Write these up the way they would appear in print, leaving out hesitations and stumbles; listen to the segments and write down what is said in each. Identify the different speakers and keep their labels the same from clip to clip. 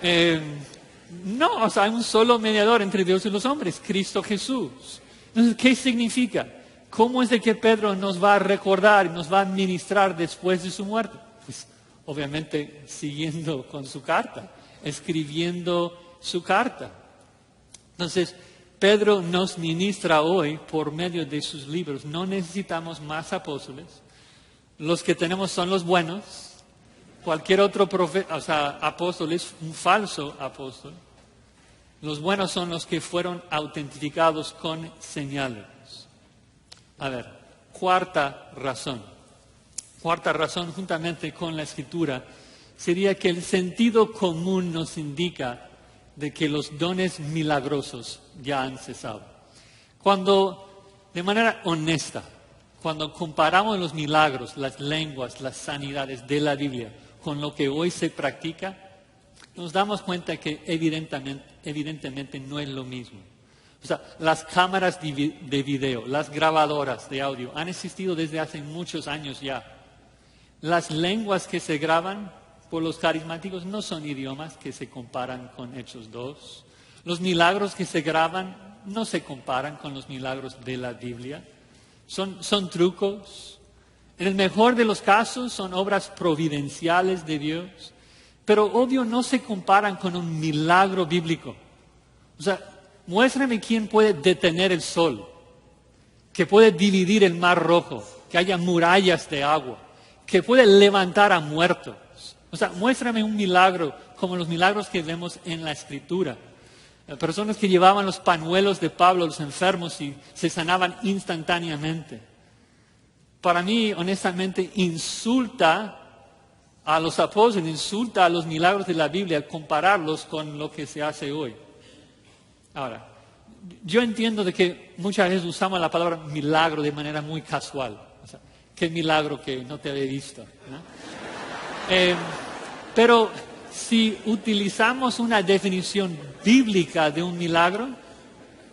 Speaker 1: No, o sea, hay un solo mediador entre Dios y los hombres, Cristo Jesús. Entonces, ¿qué significa? ¿Cómo es de que Pedro nos va a recordar y nos va a ministrar después de su muerte? Pues, obviamente, siguiendo con su carta, escribiendo su carta. Entonces, Pedro nos ministra hoy por medio de sus libros. No necesitamos más apóstoles. Los que tenemos son los buenos. Cualquier otro apóstol es un falso apóstol. Los buenos son los que fueron autentificados con señales. A ver, cuarta razón, juntamente con la Escritura, sería que el sentido común nos indica de que los dones milagrosos ya han cesado. De manera honesta, cuando comparamos los milagros, las lenguas, las sanidades de la Biblia con lo que hoy se practica, nos damos cuenta que evidentemente no es lo mismo. O sea, las cámaras de video, las grabadoras de audio han existido desde hace muchos años ya. Las lenguas que se graban por los carismáticos no son idiomas que se comparan con Hechos 2. Los milagros que se graban no se comparan con los milagros de la Biblia. Son trucos. En el mejor de los casos son obras providenciales de Dios. Pero obvio no se comparan con un milagro bíblico. O sea, muéstrame quién puede detener el sol, que puede dividir el mar rojo, que haya murallas de agua, que puede levantar a muertos. O sea, muéstrame un milagro como los milagros que vemos en la Escritura. Personas que llevaban los pañuelos de Pablo a los enfermos y se sanaban instantáneamente. Para mí, honestamente, insulta a los apóstoles, insulta a los milagros de la Biblia compararlos con lo que se hace hoy. Ahora, yo entiendo de que muchas veces usamos la palabra milagro de manera muy casual. O sea, qué milagro que no te había visto, ¿no? Pero si utilizamos una definición bíblica de un milagro,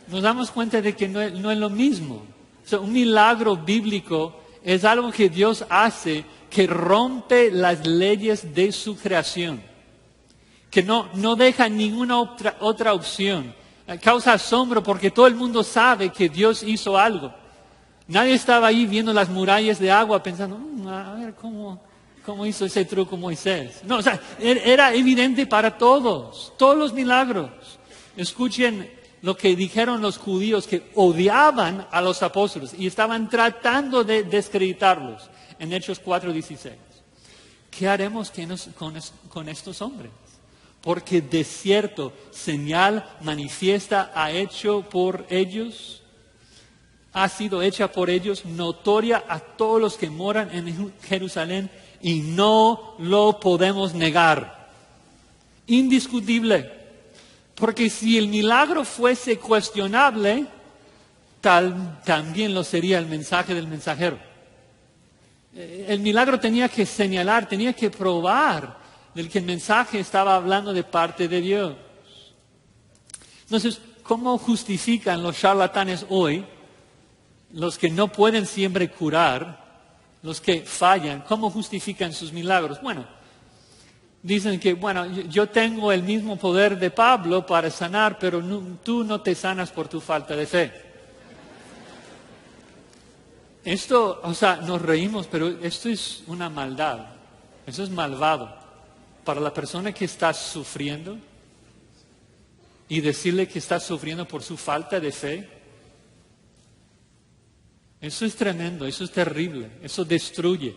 Speaker 1: nos damos cuenta de que no es lo mismo. O sea, un milagro bíblico es algo que Dios hace que rompe las leyes de su creación, que no deja ninguna otra opción. Causa asombro porque todo el mundo sabe que Dios hizo algo. Nadie estaba ahí viendo las murallas de agua pensando, a ver cómo hizo ese truco Moisés. No, o sea, era evidente para todos los milagros. Escuchen lo que dijeron los judíos que odiaban a los apóstoles y estaban tratando de desacreditarlos en Hechos 4:16. ¿Qué haremos con estos hombres? Porque de cierto señal manifiesta ha sido hecha por ellos notoria a todos los que moran en Jerusalén y no lo podemos negar. Indiscutible. Porque si el milagro fuese cuestionable, también lo sería el mensaje del mensajero. El milagro tenía que señalar, tenía que probar del que el mensaje estaba hablando de parte de Dios. Entonces, ¿cómo justifican los charlatanes hoy, los que no pueden siempre curar, los que fallan, cómo justifican sus milagros? Bueno, dicen que, yo tengo el mismo poder de Pablo para sanar, pero tú no te sanas por tu falta de fe. Esto, nos reímos, pero esto es una maldad, eso es malvado. Para la persona que está sufriendo y decirle que está sufriendo por su falta de fe, eso es tremendo, eso es terrible, eso destruye.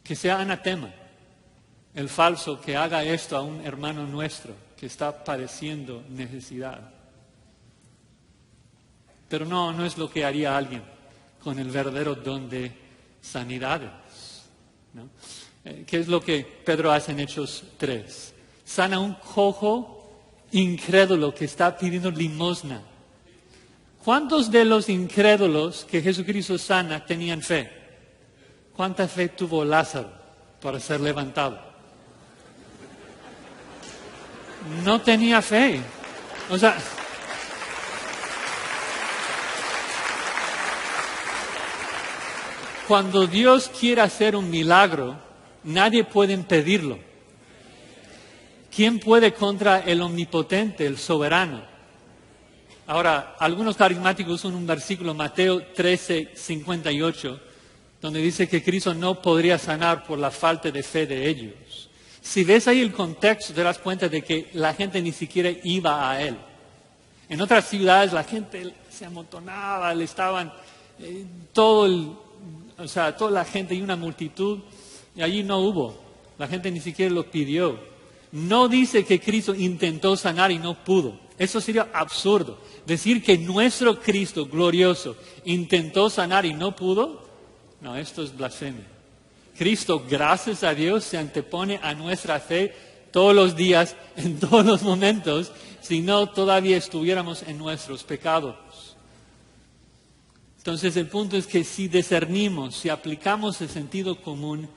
Speaker 1: Que sea anatema el falso que haga esto a un hermano nuestro que está padeciendo necesidad. Pero no es lo que haría alguien con el verdadero don de sanidades, ¿no? ¿Qué es lo que Pedro hace en Hechos 3? Sana a un cojo incrédulo que está pidiendo limosna. ¿Cuántos de los incrédulos que Jesucristo sana tenían fe? ¿Cuánta fe tuvo Lázaro para ser levantado? No tenía fe. Cuando Dios quiere hacer un milagro, nadie puede impedirlo. ¿Quién puede contra el omnipotente, el soberano? Ahora, algunos carismáticos usan un versículo, Mateo 13:58, donde dice que Cristo no podría sanar por la falta de fe de ellos. Si ves ahí el contexto, te das cuenta de que la gente ni siquiera iba a Él. En otras ciudades la gente se amontonaba, le estaban toda la gente y una multitud, y allí no hubo. La gente ni siquiera lo pidió. No dice que Cristo intentó sanar y no pudo. Eso sería absurdo. Decir que nuestro Cristo glorioso intentó sanar y no pudo, no, esto es blasfemia. Cristo, gracias a Dios, se antepone a nuestra fe todos los días, en todos los momentos, si no todavía estuviéramos en nuestros pecados. Entonces el punto es que si discernimos, si aplicamos el sentido común,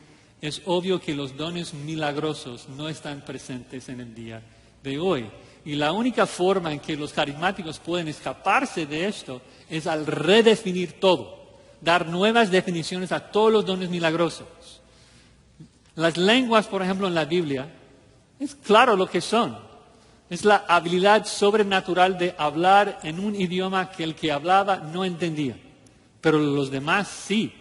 Speaker 1: es obvio que los dones milagrosos no están presentes en el día de hoy. Y la única forma en que los carismáticos pueden escaparse de esto es al redefinir todo, dar nuevas definiciones a todos los dones milagrosos. Las lenguas, por ejemplo, en la Biblia, es claro lo que son. Es la habilidad sobrenatural de hablar en un idioma que el que hablaba no entendía, pero los demás sí,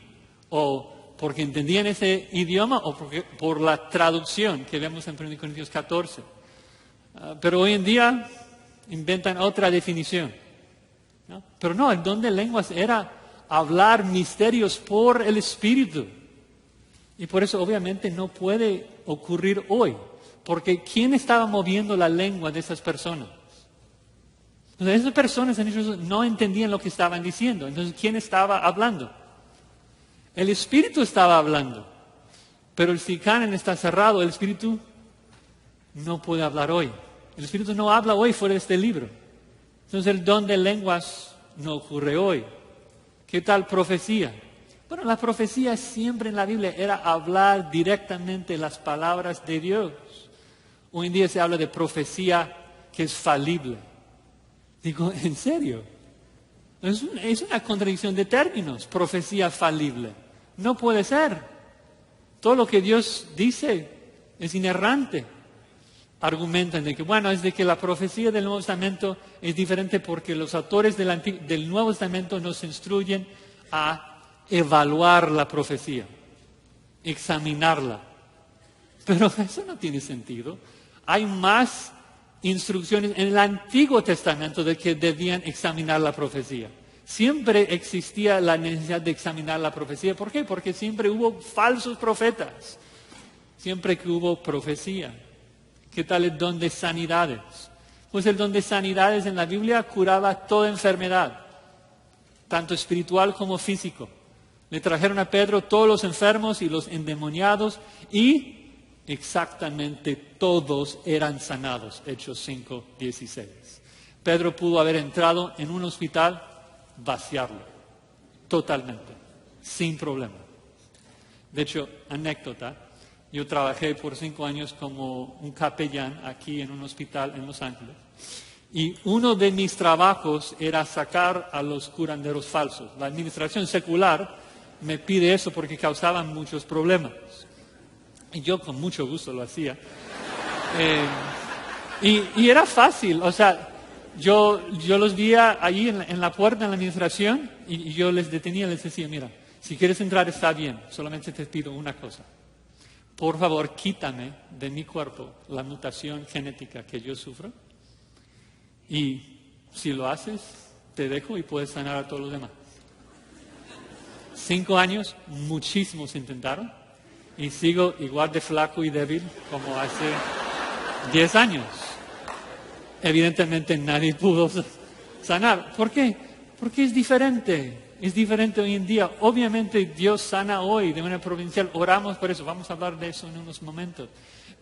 Speaker 1: o porque entendían ese idioma o por la traducción que vemos en 1 Corintios 14. Pero hoy en día inventan otra definición, ¿no? Pero no, el don de lenguas era hablar misterios por el Espíritu. Y por eso obviamente no puede ocurrir hoy. Porque ¿quién estaba moviendo la lengua de esas personas? Entonces, esas personas no entendían lo que estaban diciendo. Entonces, ¿quién estaba hablando? El Espíritu estaba hablando. Pero el Sicanen está cerrado. El Espíritu no puede hablar hoy. El Espíritu no habla hoy fuera de este libro. Entonces, el don de lenguas no ocurre hoy. ¿Qué tal profecía? Bueno, la profecía siempre en la Biblia era hablar directamente las palabras de Dios. Hoy en día se habla de profecía que es falible. Digo, ¿en serio? Es una contradicción de términos, profecía falible. No puede ser. Todo lo que Dios dice es inerrante. Argumentan de que, bueno, es de que la profecía del Nuevo Testamento es diferente porque los autores del Nuevo Testamento nos instruyen a evaluar la profecía, examinarla. Pero eso no tiene sentido. Hay más instrucciones en el Antiguo Testamento de que debían examinar la profecía. Siempre existía la necesidad de examinar la profecía. ¿Por qué? Porque siempre hubo falsos profetas. Siempre que hubo profecía. ¿Qué tal el don de sanidades? Pues el don de sanidades en la Biblia curaba toda enfermedad, tanto espiritual como físico. Le trajeron a Pedro todos los enfermos y los endemoniados y exactamente todos eran sanados. Hechos 5:16. Pedro pudo haber entrado en un hospital, vaciarlo, totalmente, sin problema. De hecho, anécdota, yo trabajé por 5 años como un capellán aquí en un hospital en Los Ángeles. Y uno de mis trabajos era sacar a los curanderos falsos. La administración secular me pide eso porque causaban muchos problemas. Y yo con mucho gusto lo hacía. Y era fácil, o sea, yo los veía allí en la puerta en la administración y yo les detenía y les decía, mira, si quieres entrar está bien, solamente te pido una cosa. Por favor, quítame de mi cuerpo la mutación genética que yo sufro. Y si lo haces, te dejo y puedes sanar a todos los demás. 5 años, muchísimos intentaron. Y sigo igual de flaco y débil como hace 10 años. Evidentemente nadie pudo sanar. ¿Por qué? Porque es diferente. Es diferente hoy en día. Obviamente Dios sana hoy de manera providencial. Oramos por eso. Vamos a hablar de eso en unos momentos.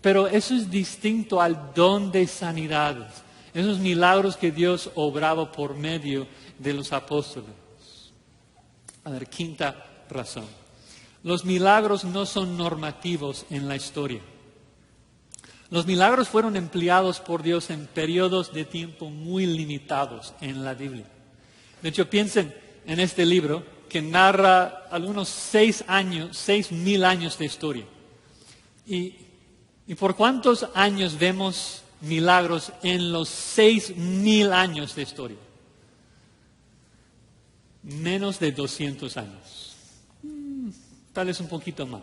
Speaker 1: Pero eso es distinto al don de sanidades. Esos milagros que Dios obraba por medio de los apóstoles. A ver, quinta razón. Los milagros no son normativos en la historia. Los milagros fueron empleados por Dios en periodos de tiempo muy limitados en la Biblia. De hecho, piensen en este libro que narra algunos 6.000 años de historia. Y ¿Y por cuántos años vemos milagros en los 6,000 años de historia? Menos de 200 años. Tal vez un poquito más.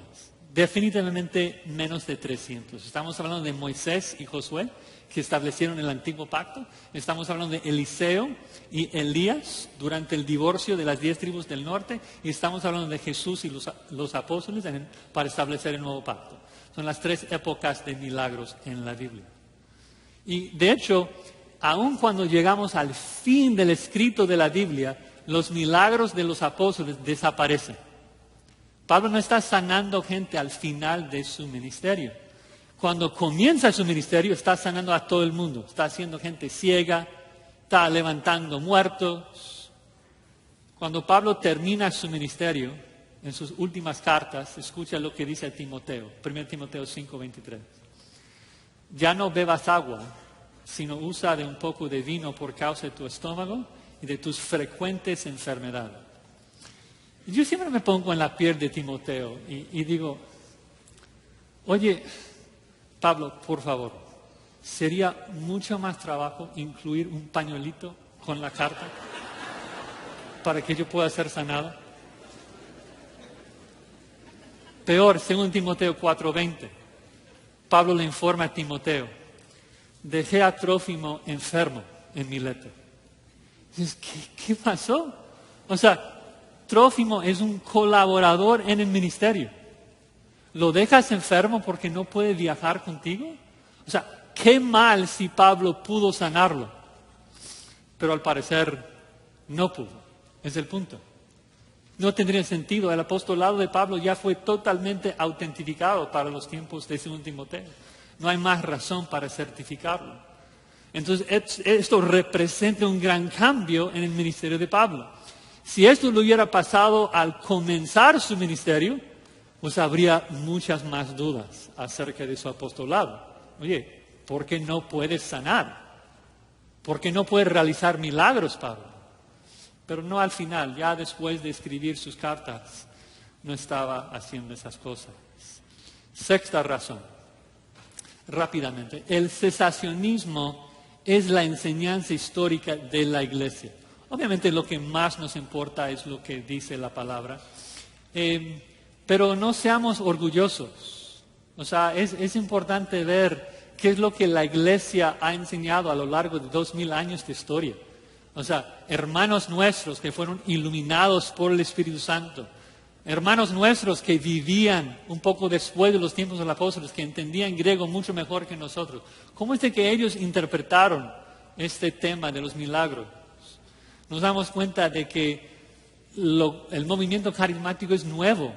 Speaker 1: Definitivamente menos de 300. Estamos hablando de Moisés y Josué, que establecieron el antiguo pacto. Estamos hablando de Eliseo y Elías durante el divorcio de las 10 tribus del norte. Y estamos hablando de Jesús y los apóstoles para establecer el nuevo pacto. Son las 3 épocas de milagros en la Biblia. Y de hecho, aun cuando llegamos al fin del escrito de la Biblia, los milagros de los apóstoles desaparecen. Pablo no está sanando gente al final de su ministerio. Cuando comienza su ministerio, está sanando a todo el mundo. Está haciendo gente ciega, está levantando muertos. Cuando Pablo termina su ministerio, en sus últimas cartas, escucha lo que dice a Timoteo, 1 Timoteo 5:23. Ya no bebas agua, sino usa de un poco de vino por causa de tu estómago y de tus frecuentes enfermedades. Y yo siempre me pongo en la piel de Timoteo y digo, oye, Pablo, por favor, ¿sería mucho más trabajo incluir un pañuelito con la carta para que yo pueda ser sanado? Peor, según Timoteo 4:20, Pablo le informa a Timoteo, dejé a Trófimo enfermo en Mileto. Dices, ¿qué pasó? O sea, Trófimo es un colaborador en el ministerio. ¿Lo dejas enfermo porque no puede viajar contigo? O sea, qué mal si Pablo pudo sanarlo. Pero al parecer no pudo. Es el punto. No tendría sentido. El apostolado de Pablo ya fue totalmente autentificado para los tiempos de 2 Timoteo. No hay más razón para certificarlo. Entonces, esto representa un gran cambio en el ministerio de Pablo. Si esto le hubiera pasado al comenzar su ministerio, pues habría muchas más dudas acerca de su apostolado. Oye, ¿por qué no puedes sanar? ¿Por qué no puedes realizar milagros, Pablo? Pero no al final, ya después de escribir sus cartas, no estaba haciendo esas cosas. Sexta razón, rápidamente, el cesacionismo es la enseñanza histórica de la Iglesia. Obviamente lo que más nos importa es lo que dice la palabra, pero no seamos orgullosos. O sea, es importante ver qué es lo que la Iglesia ha enseñado a lo largo de 2000 años de historia. O sea, hermanos nuestros que fueron iluminados por el Espíritu Santo, hermanos nuestros que vivían un poco después de los tiempos de los apóstoles, que entendían griego mucho mejor que nosotros. ¿Cómo es de que ellos interpretaron este tema de los milagros? Nos damos cuenta de que el movimiento carismático es nuevo.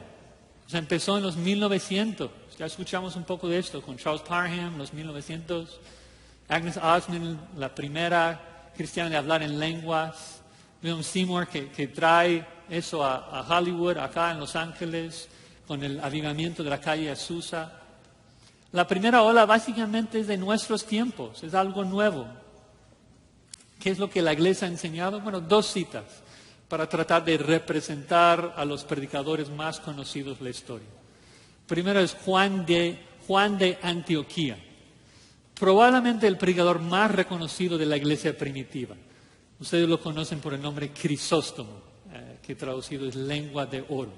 Speaker 1: O sea, empezó en los 1900. Ya escuchamos un poco de esto con Charles Parham, los 1900. Agnes Osman, la primera cristiana de hablar en lenguas. William Seymour, que trae eso a Hollywood, acá en Los Ángeles, con el avivamiento de la calle Azusa. La primera ola básicamente es de nuestros tiempos, es algo nuevo. ¿Qué es lo que la Iglesia ha enseñado? Bueno, 2 citas para tratar de representar a los predicadores más conocidos de la historia. Primero es Juan de Antioquía, probablemente el predicador más reconocido de la Iglesia primitiva. Ustedes lo conocen por el nombre Crisóstomo, que traducido es lengua de oro.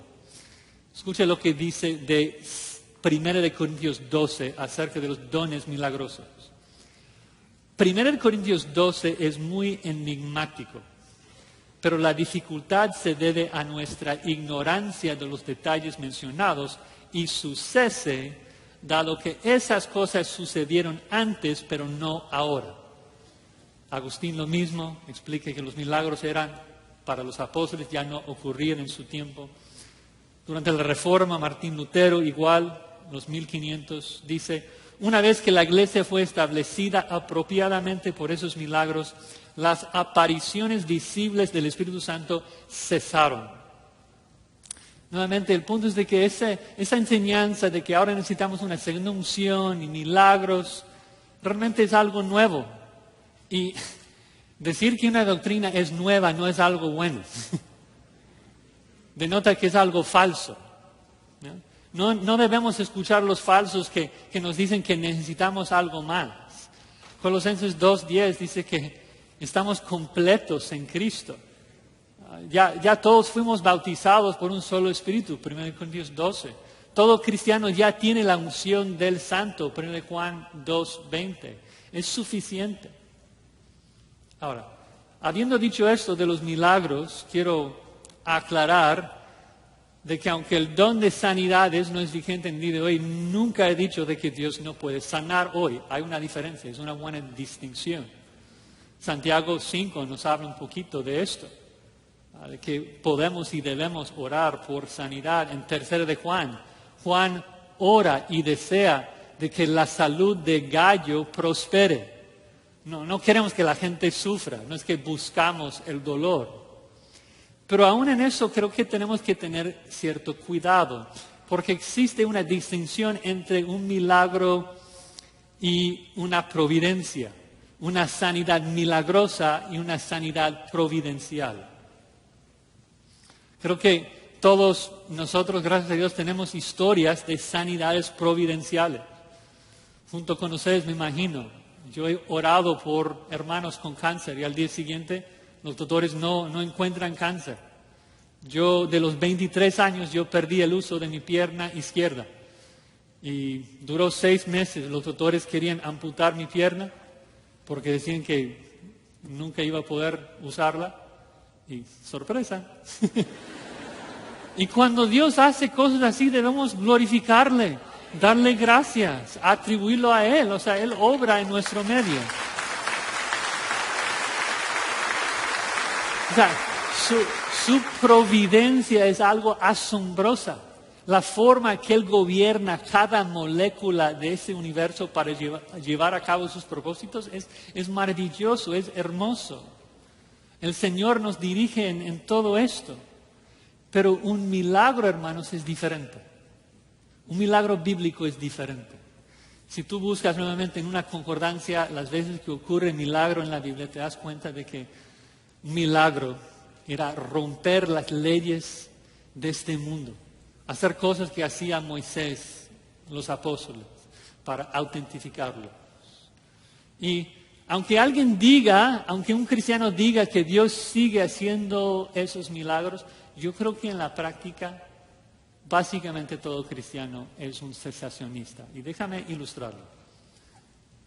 Speaker 1: Escuche lo que dice de 1 Corintios 12 acerca de los dones milagrosos. 1 Corintios 12 es muy enigmático, pero la dificultad se debe a nuestra ignorancia de los detalles mencionados y su cese, dado que esas cosas sucedieron antes, pero no ahora. Agustín lo mismo, explica que los milagros eran para los apóstoles, ya no ocurrían en su tiempo. Durante la Reforma, Martín Lutero, igual, los 1500, dice, una vez que la Iglesia fue establecida apropiadamente por esos milagros, las apariciones visibles del Espíritu Santo cesaron. Nuevamente, el punto es de que esa enseñanza de que ahora necesitamos una segunda unción y milagros, realmente es algo nuevo. Y decir que una doctrina es nueva no es algo bueno. Denota que es algo falso, ¿no? No debemos escuchar los falsos que nos dicen que necesitamos algo más. Colosenses 2:10 dice que estamos completos en Cristo. Ya todos fuimos bautizados por un solo Espíritu, 1 Corintios 12. Todo cristiano ya tiene la unción del Santo, 1 Juan 2:20. Es suficiente. Ahora, habiendo dicho esto de los milagros, quiero aclarar de que aunque el don de sanidades no es vigente en el día de hoy, nunca he dicho de que Dios no puede sanar hoy. Hay una diferencia, es una buena distinción. Santiago 5 nos habla un poquito de esto, de que podemos y debemos orar por sanidad. En 3 de Juan, Juan ora y desea de que la salud de Gallo prospere. No queremos que la gente sufra, no es que buscamos el dolor. Pero aún en eso creo que tenemos que tener cierto cuidado, porque existe una distinción entre un milagro y una providencia, una sanidad milagrosa y una sanidad providencial. Creo que todos nosotros, gracias a Dios, tenemos historias de sanidades providenciales. Junto con ustedes, me imagino, yo he orado por hermanos con cáncer y al día siguiente los doctores no encuentran cáncer. Yo, de los 23 años, yo perdí el uso de mi pierna izquierda. Y duró 6 meses. Los doctores querían amputar mi pierna porque decían que nunca iba a poder usarla. Y sorpresa. Y cuando Dios hace cosas así, debemos glorificarle, darle gracias, atribuirlo a Él. O sea, Él obra en nuestro medio. O sea, su providencia es algo asombrosa. La forma que Él gobierna cada molécula de ese universo para llevar a cabo sus propósitos es maravilloso, es hermoso. El Señor nos dirige en todo esto. Pero un milagro, hermanos, es diferente. Un milagro bíblico es diferente. Si tú buscas nuevamente en una concordancia las veces que ocurre milagro en la Biblia, te das cuenta de que un milagro era romper las leyes de este mundo, hacer cosas que hacía Moisés, los apóstoles, para autentificarlos. Y aunque un cristiano diga que Dios sigue haciendo esos milagros, yo creo que en la práctica, básicamente todo cristiano es un cesacionista. Y déjame ilustrarlo.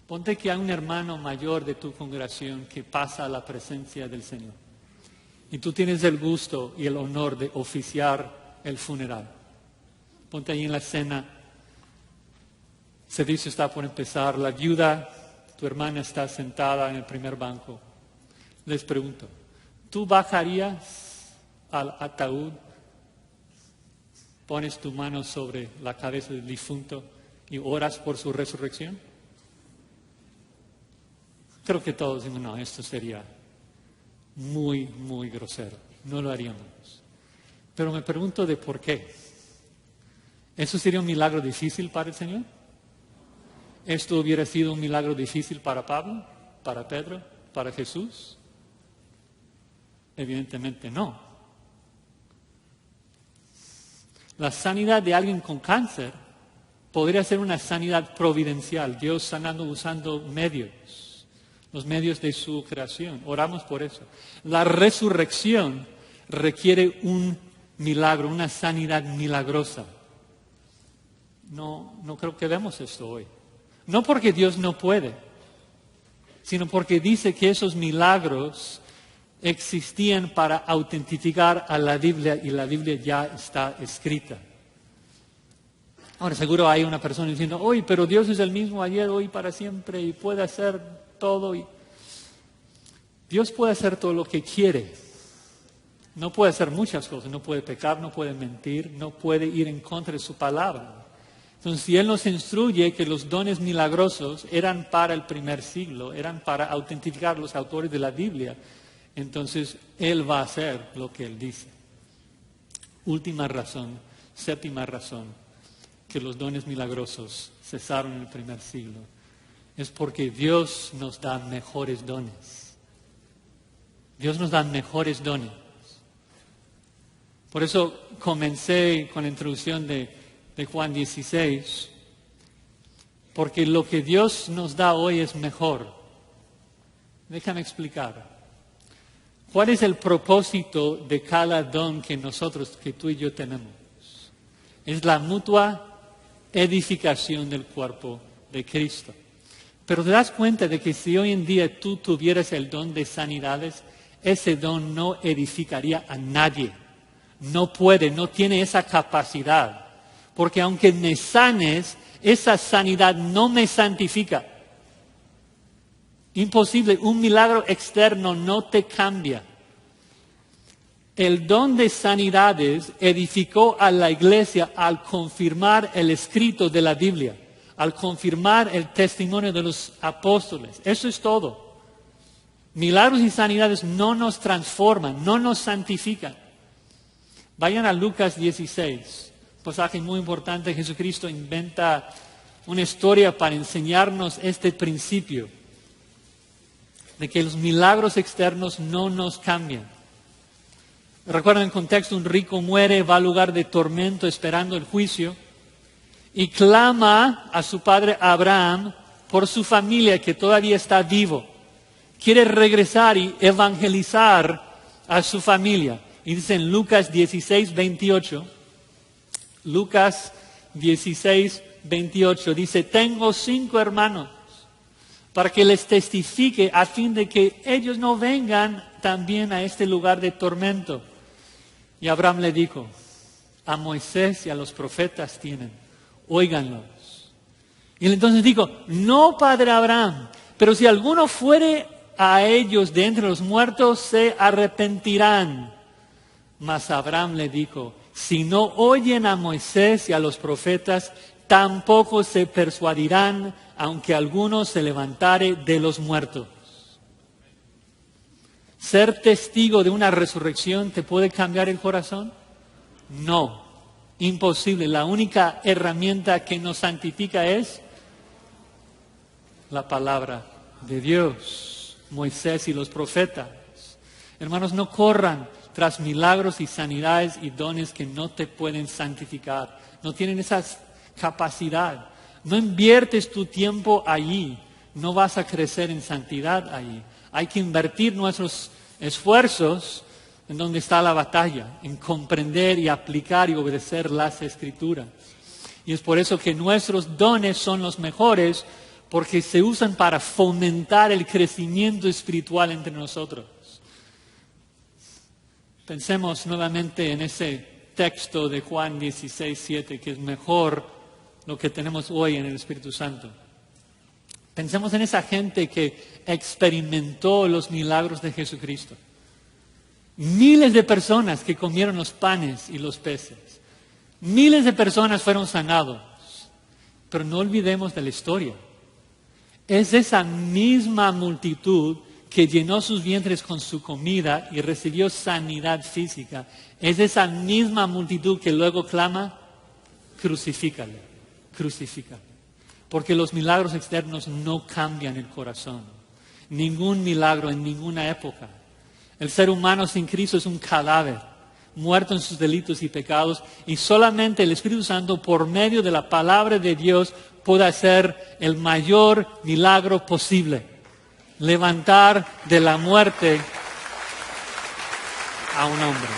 Speaker 1: Ponte que hay un hermano mayor de tu congregación que pasa a la presencia del Señor. Y tú tienes el gusto y el honor de oficiar el funeral. Ponte ahí en la escena. El servicio está por empezar. La viuda, tu hermana, está sentada en el primer banco. Les pregunto, ¿tú bajarías al ataúd, pones tu mano sobre la cabeza del difunto y oras por su resurrección? Creo que todos decimos, no, esto sería muy, muy grosero. No lo haríamos. Pero me pregunto de por qué. ¿Eso sería un milagro difícil para el Señor? ¿Esto hubiera sido un milagro difícil para Pablo, para Pedro, para Jesús? Evidentemente no. La sanidad de alguien con cáncer podría ser una sanidad providencial, Dios sanando usando medios, los medios de su creación. Oramos por eso. La resurrección requiere un milagro, una sanidad milagrosa. No creo que vemos esto hoy. No porque Dios no puede, sino porque dice que esos milagros existían para autentificar a la Biblia y la Biblia ya está escrita. Ahora seguro hay una persona diciendo, oye, pero Dios es el mismo ayer, hoy, para siempre y puede hacer todo. Dios puede hacer todo lo que quiere. No puede hacer muchas cosas, no puede pecar, no puede mentir, no puede ir en contra de su palabra. Entonces, si Él nos instruye que los dones milagrosos eran para el primer siglo, eran para autentificar los autores de la Biblia, entonces Él va a hacer lo que Él dice. Última razón, séptima razón, que los dones milagrosos cesaron en el primer siglo, es porque Dios nos da mejores dones. Dios nos da mejores dones. Por eso comencé con la introducción de de Juan 16, porque lo que Dios nos da hoy es mejor. Déjame explicar. ¿Cuál es el propósito de cada don que tú y yo tenemos? Es la mutua edificación del cuerpo de Cristo. Pero te das cuenta de que si hoy en día tú tuvieras el don de sanidades, ese don no edificaría a nadie. No puede, no tiene esa capacidad. Porque aunque me sanes, esa sanidad no me santifica. Imposible, un milagro externo no te cambia. El don de sanidades edificó a la iglesia al confirmar el escrito de la Biblia, al confirmar el testimonio de los apóstoles. Eso es todo. Milagros y sanidades no nos transforman, no nos santifican. Vayan a Lucas 16, un pasaje muy importante. Jesucristo inventa una historia para enseñarnos este principio de que los milagros externos no nos cambian. Recuerden el contexto: un rico muere, va al lugar de tormento esperando el juicio y clama a su padre Abraham por su familia que todavía está vivo. Quiere regresar y evangelizar a su familia. Y dice en Lucas 16, 28, Lucas 16, 28, dice: tengo 5 hermanos para que les testifique a fin de que ellos no vengan también a este lugar de tormento. Y Abraham le dijo: a Moisés y a los profetas tienen, óiganlos. Y él entonces dijo: no, padre Abraham, pero si alguno fuere a ellos de entre los muertos, se arrepentirán. Mas Abraham le dijo: si no oyen a Moisés y a los profetas, tampoco se persuadirán, aunque alguno se levantare de los muertos. ¿Ser testigo de una resurrección te puede cambiar el corazón? No, imposible. La única herramienta que nos santifica es la palabra de Dios, Moisés y los profetas. Hermanos, no corran tras milagros y sanidades y dones que no te pueden santificar. No tienen esa capacidad. No inviertes tu tiempo allí. No vas a crecer en santidad allí. Hay que invertir nuestros esfuerzos en donde está la batalla, en comprender y aplicar y obedecer las Escrituras. Y es por eso que nuestros dones son los mejores, porque se usan para fomentar el crecimiento espiritual entre nosotros. Pensemos nuevamente en ese texto de Juan 16, 7, que es mejor lo que tenemos hoy en el Espíritu Santo. Pensemos en esa gente que experimentó los milagros de Jesucristo. Miles de personas que comieron los panes y los peces. Miles de personas fueron sanados. Pero no olvidemos de la historia. Es esa misma multitud que llenó sus vientres con su comida y recibió sanidad física. Es esa misma multitud que luego clama: crucifícale, crucifícale. Porque los milagros externos no cambian el corazón. Ningún milagro en ninguna época. El ser humano sin Cristo es un cadáver, muerto en sus delitos y pecados, y solamente el Espíritu Santo, por medio de la palabra de Dios, puede hacer el mayor milagro posible: levantar de la muerte a un hombre.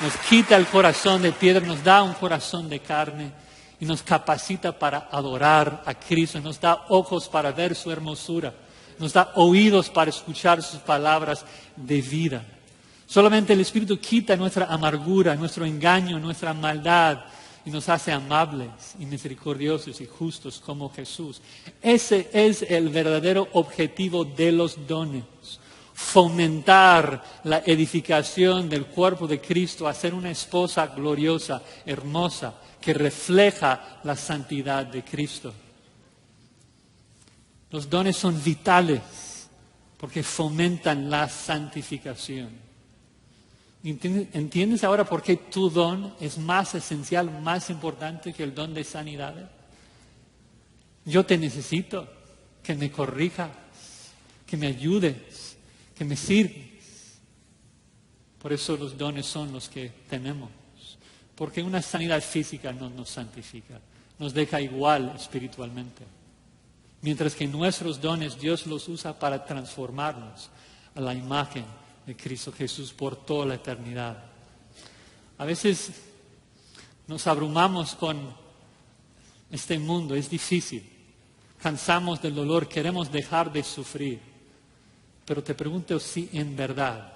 Speaker 1: Nos quita el corazón de piedra, nos da un corazón de carne y nos capacita para adorar a Cristo. Nos da ojos para ver su hermosura, nos da oídos para escuchar sus palabras de vida. Solamente el Espíritu quita nuestra amargura, nuestro engaño, nuestra maldad, y nos hace amables y misericordiosos y justos como Jesús. Ese es el verdadero objetivo de los dones: fomentar la edificación del cuerpo de Cristo, hacer una esposa gloriosa, hermosa, que refleja la santidad de Cristo. Los dones son vitales porque fomentan la santificación. ¿Entiendes ahora por qué tu don es más esencial, más importante que el don de sanidad? Yo te necesito que me corrijas, que me ayudes, que me sirves. Por eso los dones son los que tenemos. Porque una sanidad física no nos santifica, nos deja igual espiritualmente. Mientras que nuestros dones Dios los usa para transformarnos a la imagen de Cristo Jesús por toda la eternidad. A veces nos abrumamos con este mundo, es difícil. Cansamos del dolor, queremos dejar de sufrir. Pero te pregunto si en verdad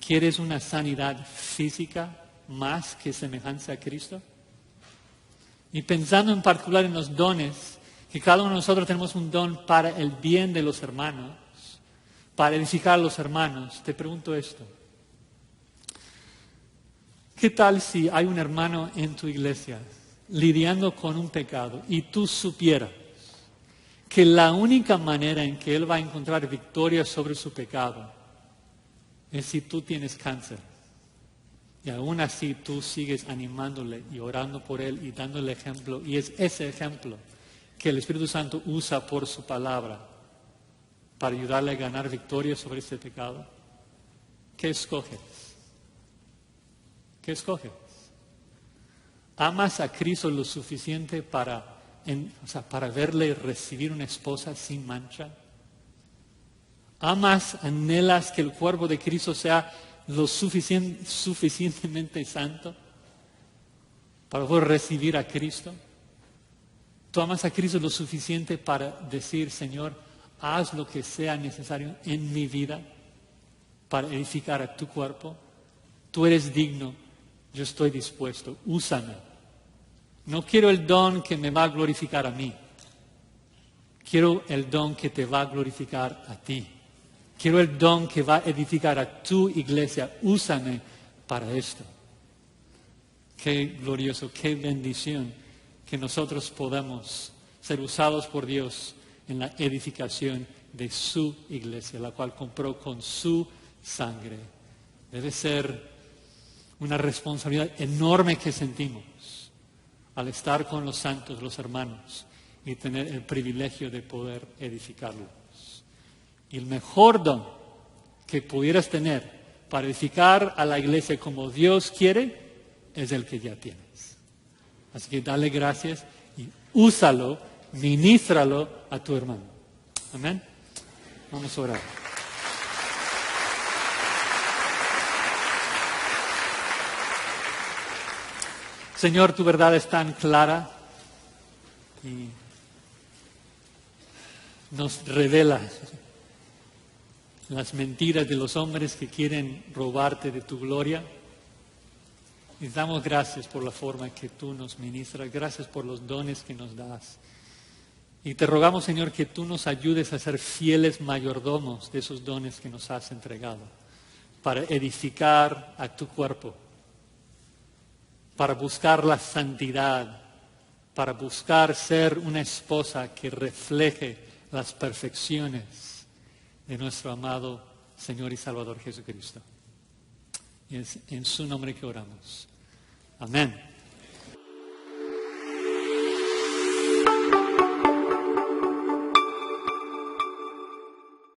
Speaker 1: quieres una sanidad física más que semejanza a Cristo. Y pensando en particular en los dones, que cada uno de nosotros tenemos un don para el bien de los hermanos, para edificar a los hermanos, te pregunto esto. ¿Qué tal si hay un hermano en tu iglesia lidiando con un pecado y tú supieras que la única manera en que él va a encontrar victoria sobre su pecado es si tú tienes cáncer? Y aún así tú sigues animándole y orando por él y dándole ejemplo. Y es ese ejemplo que el Espíritu Santo usa por su palabra para ayudarle a ganar victoria sobre este pecado. ¿Qué escoges? ¿Qué escoges? ¿Amas a Cristo lo suficiente para verle recibir una esposa sin mancha? ¿Amas, anhelas que el cuerpo de Cristo sea lo suficientemente santo para poder recibir a Cristo? ¿Tú amas a Cristo lo suficiente para decir, Señor, haz lo que sea necesario en mi vida para edificar a tu cuerpo? Tú eres digno, yo estoy dispuesto, úsame. No quiero el don que me va a glorificar a mí. Quiero el don que te va a glorificar a ti. Quiero el don que va a edificar a tu iglesia. Úsame para esto. Qué glorioso, qué bendición que nosotros podamos ser usados por Dios en la edificación de su iglesia, la cual compró con su sangre. Debe ser una responsabilidad enorme que sentimos al estar con los santos, los hermanos, y tener el privilegio de poder edificarlos. Y el mejor don que pudieras tener para edificar a la iglesia como Dios quiere es el que ya tienes. Así que dale gracias y úsalo, ministralo a tu hermano. Amén. Vamos a orar. Señor, tu verdad es tan clara y nos revela las mentiras de los hombres que quieren robarte de tu gloria. Y damos gracias por la forma que tú nos ministras, gracias por los dones que nos das. Y te rogamos, Señor, que tú nos ayudes a ser fieles mayordomos de esos dones que nos has entregado, para edificar a tu cuerpo, para buscar la santidad, para buscar ser una esposa que refleje las perfecciones de nuestro amado Señor y Salvador Jesucristo. Y es en su nombre que oramos. Amén.